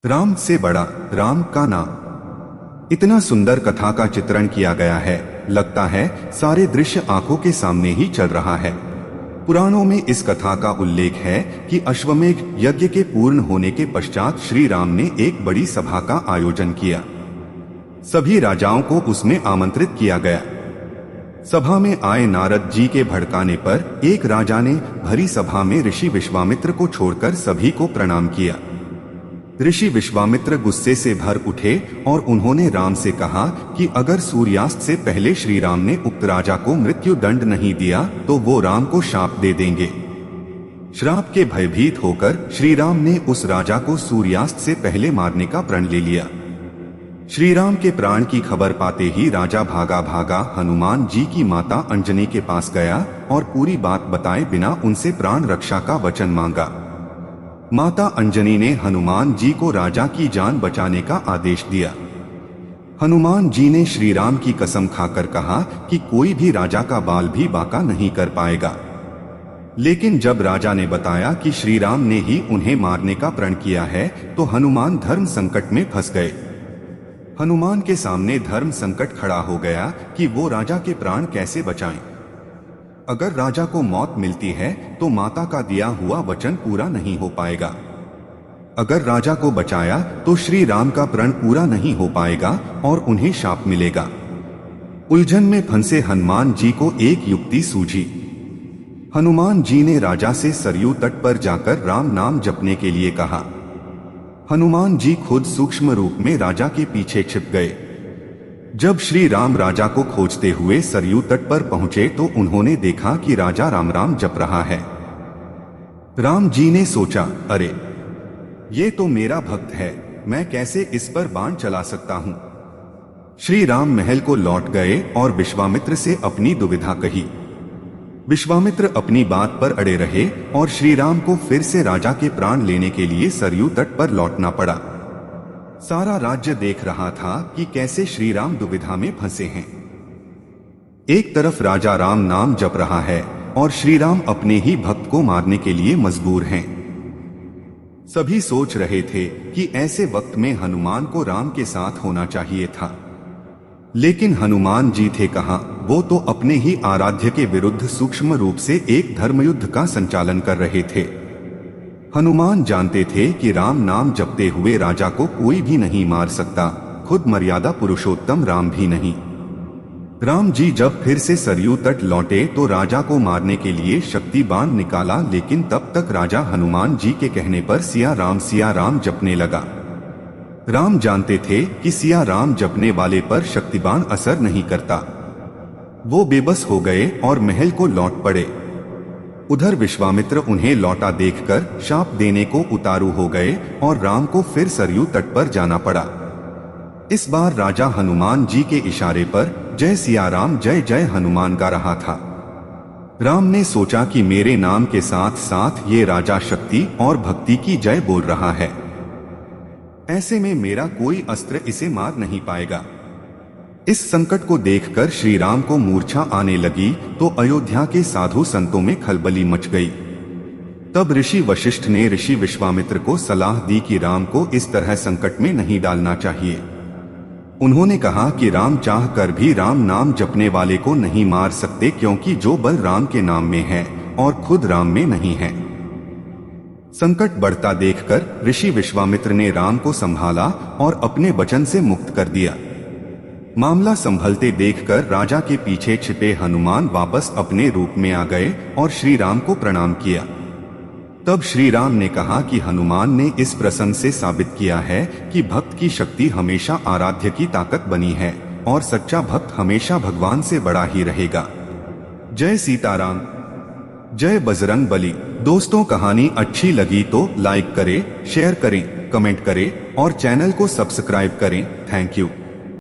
राम से बड़ा राम का नाम। इतना सुंदर कथा का चित्रण किया गया है, लगता है सारे दृश्य आंखों के सामने ही चल रहा है। पुराणों में इस कथा का उल्लेख है कि अश्वमेध यज्ञ के पूर्ण होने के पश्चात श्री राम ने एक बड़ी सभा का आयोजन किया। सभी राजाओं को उसमें आमंत्रित किया गया। सभा में आए नारद जी के भड़काने पर एक राजा ने भरी सभा में ऋषि विश्वामित्र को छोड़कर सभी को प्रणाम किया। ऋषि विश्वामित्र गुस्से से भर उठे और उन्होंने राम से कहा कि अगर सूर्यास्त से पहले श्री राम ने उक्त राजा को मृत्यु दंड नहीं दिया तो वो राम को शाप दे देंगे। श्राप के भयभीत होकर श्री राम ने उस राजा को सूर्यास्त से पहले मारने का प्रण ले लिया। श्री राम के प्राण की खबर पाते ही राजा भागा भागा हनुमान जी की माता अंजनी के पास गया और पूरी बात बताए बिना उनसे प्राण रक्षा का वचन मांगा। माता अंजनी ने हनुमान जी को राजा की जान बचाने का आदेश दिया। हनुमान जी ने श्री राम की कसम खाकर कहा कि कोई भी राजा का बाल भी बांका नहीं कर पाएगा। लेकिन जब राजा ने बताया कि श्री राम ने ही उन्हें मारने का प्रण किया है तो हनुमान धर्म संकट में फंस गए। हनुमान के सामने धर्म संकट खड़ा हो गया कि वो राजा के प्राण कैसे बचाएं। अगर राजा को मौत मिलती है तो माता का दिया हुआ वचन पूरा नहीं हो पाएगा। अगर राजा को बचाया तो श्री राम का प्रण पूरा नहीं हो पाएगा और उन्हें शाप मिलेगा। उलझन में फंसे हनुमान जी को एक युक्ति सूझी। हनुमान जी ने राजा से सरयू तट पर जाकर राम नाम जपने के लिए कहा। हनुमान जी खुद सूक्ष्म रूप में राजा के पीछे छिप गए। जब श्री राम राजा को खोजते हुए सरयू तट पर पहुंचे तो उन्होंने देखा कि राजा राम राम जप रहा है। राम जी ने सोचा, अरे ये तो मेरा भक्त है, मैं कैसे इस पर बाण चला सकता हूं। श्री राम महल को लौट गए और विश्वामित्र से अपनी दुविधा कही। विश्वामित्र अपनी बात पर अड़े रहे और श्री राम को फिर से राजा के प्राण लेने के लिए सरयू तट पर लौटना पड़ा। सारा राज्य देख रहा था कि कैसे श्री राम दुविधा में फंसे हैं। एक तरफ राजा राम नाम जप रहा है और श्री राम अपने ही भक्त को मारने के लिए मजबूर हैं। सभी सोच रहे थे कि ऐसे वक्त में हनुमान को राम के साथ होना चाहिए था, लेकिन हनुमान जी थे कहां। वो तो अपने ही आराध्य के विरुद्ध सूक्ष्म रूप से एक धर्मयुद्ध का संचालन कर रहे थे। हनुमान जानते थे कि राम नाम जपते हुए राजा को कोई भी नहीं मार सकता, खुद मर्यादा पुरुषोत्तम राम भी नहीं। राम जी जब फिर से सरयू तट लौटे तो राजा को मारने के लिए शक्ति बाण निकाला, लेकिन तब तक राजा हनुमान जी के कहने पर सिया राम जपने लगा। राम जानते थे कि सिया राम जपने वाले पर शक्ति बाण असर नहीं करता। वो बेबस हो गए और महल को लौट पड़े। उधर विश्वामित्र उन्हें लौटा देखकर शाप देने को उतारू हो गए और राम को फिर सरयू तट पर जाना पड़ा। इस बार राजा हनुमान जी के इशारे पर जय सिया राम जय जय हनुमान गा रहा था। राम ने सोचा कि मेरे नाम के साथ साथ ये राजा शक्ति और भक्ति की जय बोल रहा है, ऐसे में मेरा कोई अस्त्र इसे मार नहीं पाएगा। इस संकट को देखकर श्री राम को मूर्छा आने लगी तो अयोध्या के साधु संतों में खलबली मच गई। तब ऋषि वशिष्ठ ने ऋषि विश्वामित्र को सलाह दी कि राम को इस तरह संकट में नहीं डालना चाहिए। उन्होंने कहा कि राम चाह कर भी राम नाम जपने वाले को नहीं मार सकते, क्योंकि जो बल राम के नाम में है और खुद राम में नहीं है। संकट बढ़ता देखकर ऋषि विश्वामित्र ने राम को संभाला और अपने वचन से मुक्त कर दिया। मामला संभलते देखकर राजा के पीछे छिपे हनुमान वापस अपने रूप में आ गए और श्री राम को प्रणाम किया। तब श्री राम ने कहा कि हनुमान ने इस प्रसंग से साबित किया है कि भक्त की शक्ति हमेशा आराध्य की ताकत बनी है और सच्चा भक्त हमेशा भगवान से बड़ा ही रहेगा। जय सीताराम, जय बजरंग बली। दोस्तों, कहानी अच्छी लगी तो लाइक करें, शेयर करें, कमेंट करें और चैनल को सब्सक्राइब करें। Thank you.